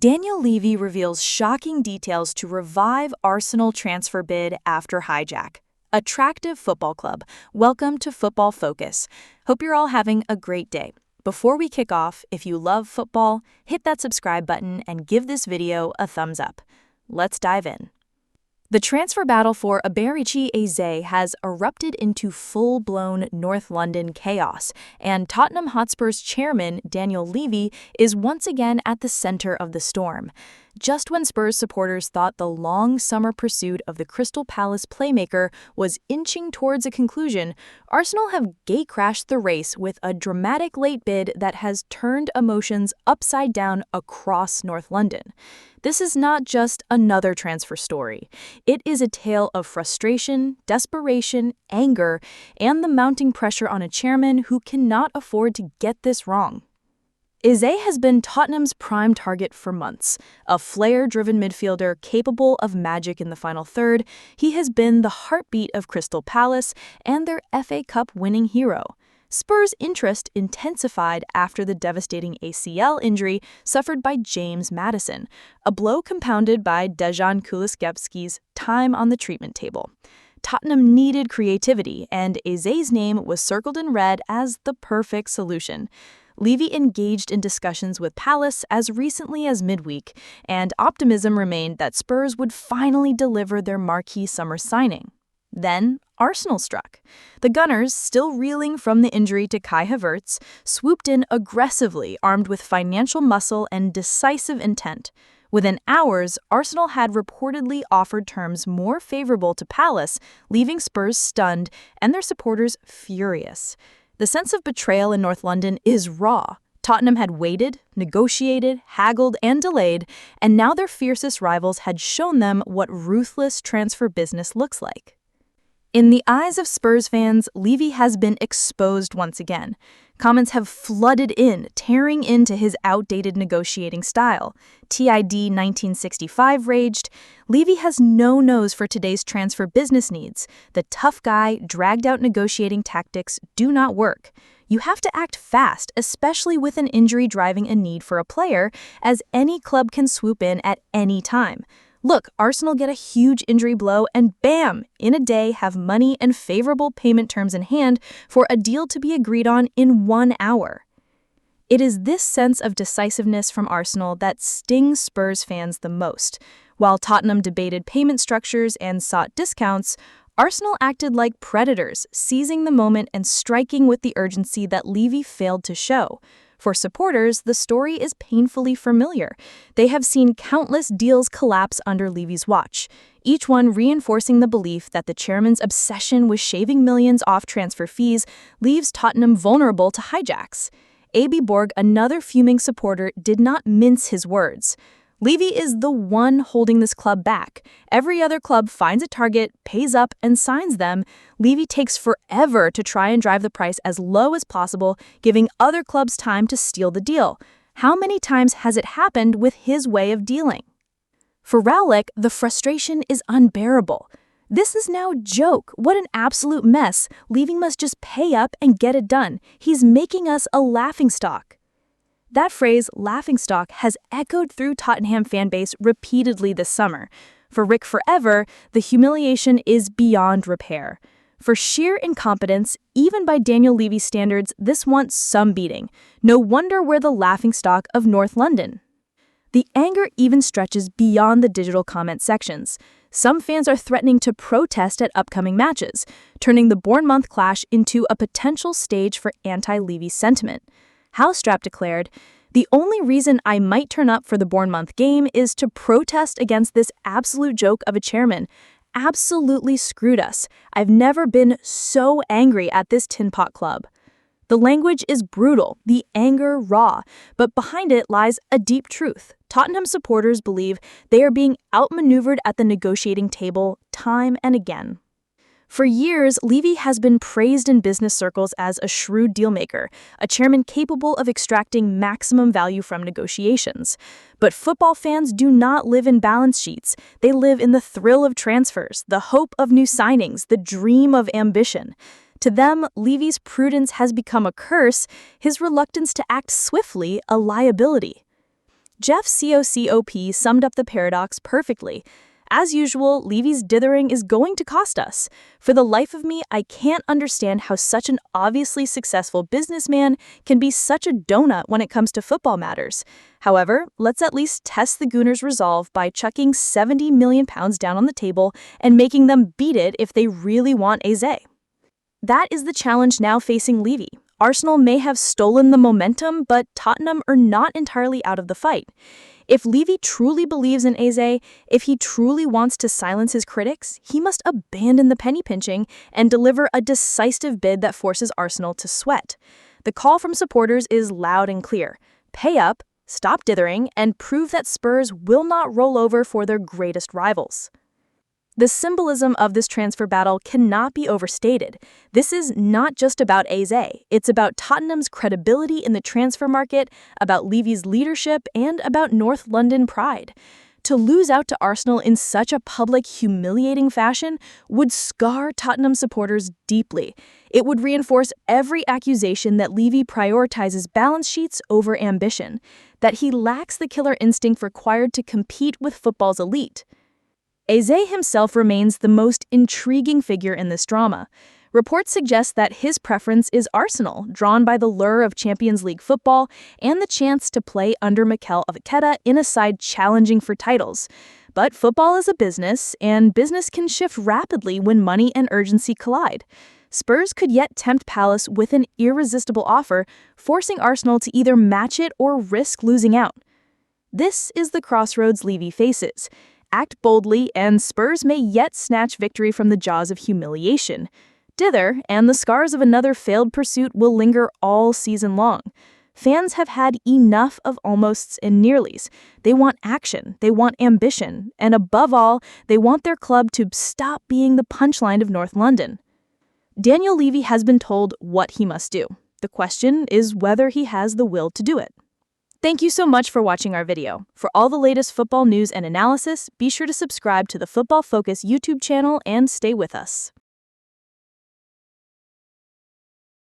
Daniel Levy reveals shocking details to revive Arsenal transfer bid after Hijack. Attractive football club. Welcome to Football Focus. Hope you're all having a great day. Before we kick off, if you love football, hit that subscribe button and give this video a thumbs up. Let's dive in. The transfer battle for Eberechi Eze has erupted into full-blown North London chaos, and Tottenham Hotspur's chairman, Daniel Levy, is once again at the center of the storm. Just when Spurs supporters thought the long summer pursuit of the Crystal Palace playmaker was inching towards a conclusion, Arsenal have gate-crashed the race with a dramatic late bid that has turned emotions upside down across North London. This is not just another transfer story. It is a tale of frustration, desperation, anger, and the mounting pressure on a chairman who cannot afford to get this wrong. Eze has been Tottenham's prime target for months. A flair-driven midfielder capable of magic in the final third, he has been the heartbeat of Crystal Palace and their FA Cup winning hero. Spurs' interest intensified after the devastating ACL injury suffered by James Maddison, a blow compounded by Dejan Kulusevski's time on the treatment table. Tottenham needed creativity, and Eze's name was circled in red as the perfect solution. Levy engaged in discussions with Palace as recently as midweek, and optimism remained that Spurs would finally deliver their marquee summer signing. Then, Arsenal struck. The Gunners, still reeling from the injury to Kai Havertz, swooped in aggressively, armed with financial muscle and decisive intent. Within hours, Arsenal had reportedly offered terms more favorable to Palace, leaving Spurs stunned and their supporters furious. The sense of betrayal in North London is raw. Tottenham had waited, negotiated, haggled, and delayed, and now their fiercest rivals had shown them what ruthless transfer business looks like. In the eyes of Spurs fans, Levy has been exposed once again. Comments have flooded in, tearing into his outdated negotiating style. TID 1965 raged, "Levy has no nose for today's transfer business needs. The tough guy, dragged-out negotiating tactics do not work. You have to act fast, especially with an injury driving a need for a player, as any club can swoop in at any time. Look, Arsenal get a huge injury blow and bam, in a day have money and favorable payment terms in hand for a deal to be agreed on in 1 hour." It is this sense of decisiveness from Arsenal that stings Spurs fans the most. While Tottenham debated payment structures and sought discounts, Arsenal acted like predators, seizing the moment and striking with the urgency that Levy failed to show. For supporters, the story is painfully familiar. They have seen countless deals collapse under Levy's watch, each one reinforcing the belief that the chairman's obsession with shaving millions off transfer fees leaves Tottenham vulnerable to hijacks. A.B. Borg, another fuming supporter, did not mince his words. Levy is the one holding this club back. Every other club finds a target, pays up, and signs them. Levy takes forever to try and drive the price as low as possible, giving other clubs time to steal the deal. How many times has it happened with his way of dealing? For Rowlick, the frustration is unbearable. "This is now a joke. What an absolute mess. Levy must just pay up and get it done. He's making us a laughingstock." That phrase, laughingstock, has echoed through Tottenham fanbase repeatedly this summer. For Rick Forever, the humiliation is beyond repair. For sheer incompetence, even by Daniel Levy's standards, this wants some beating. No wonder we're the laughingstock of North London. The anger even stretches beyond the digital comment sections. Some fans are threatening to protest at upcoming matches, turning the Bournemouth clash into a potential stage for anti-Levy sentiment. Housestrap declared, "The only reason I might turn up for the Bournemouth game is to protest against this absolute joke of a chairman. Absolutely screwed us. I've never been so angry at this tin pot club." The language is brutal, the anger raw, but behind it lies a deep truth. Tottenham supporters believe they are being outmaneuvered at the negotiating table time and again. For years, Levy has been praised in business circles as a shrewd dealmaker, a chairman capable of extracting maximum value from negotiations. But football fans do not live in balance sheets. They live in the thrill of transfers, the hope of new signings, the dream of ambition. To them, Levy's prudence has become a curse, his reluctance to act swiftly a liability. Jeff COCOP summed up the paradox perfectly. As usual, Levy's dithering is going to cost us. For the life of me, I can't understand how such an obviously successful businessman can be such a donut when it comes to football matters. However, let's at least test the Gooners' resolve by chucking £70 million down on the table and making them beat it if they really want Eze. That is the challenge now facing Levy. Arsenal may have stolen the momentum, but Tottenham are not entirely out of the fight. If Levy truly believes in Eze, if he truly wants to silence his critics, he must abandon the penny pinching and deliver a decisive bid that forces Arsenal to sweat. The call from supporters is loud and clear. Pay up, stop dithering, and prove that Spurs will not roll over for their greatest rivals. The symbolism of this transfer battle cannot be overstated. This is not just about Eze, it's about Tottenham's credibility in the transfer market, about Levy's leadership, and about North London pride. To lose out to Arsenal in such a public, humiliating fashion would scar Tottenham supporters deeply. It would reinforce every accusation that Levy prioritizes balance sheets over ambition, that he lacks the killer instinct required to compete with football's elite. Eze himself remains the most intriguing figure in this drama. Reports suggest that his preference is Arsenal, drawn by the lure of Champions League football and the chance to play under Mikel Arteta in a side challenging for titles. But football is a business, and business can shift rapidly when money and urgency collide. Spurs could yet tempt Palace with an irresistible offer, forcing Arsenal to either match it or risk losing out. This is the crossroads Levy faces. Act boldly, and Spurs may yet snatch victory from the jaws of humiliation. Dither, and the scars of another failed pursuit will linger all season long. Fans have had enough of almosts and nearlies. They want action, they want ambition, and above all, they want their club to stop being the punchline of North London. Daniel Levy has been told what he must do. The question is whether he has the will to do it. Thank you so much for watching our video. For all the latest football news and analysis, be sure to subscribe to the Football Focus YouTube channel and stay with us.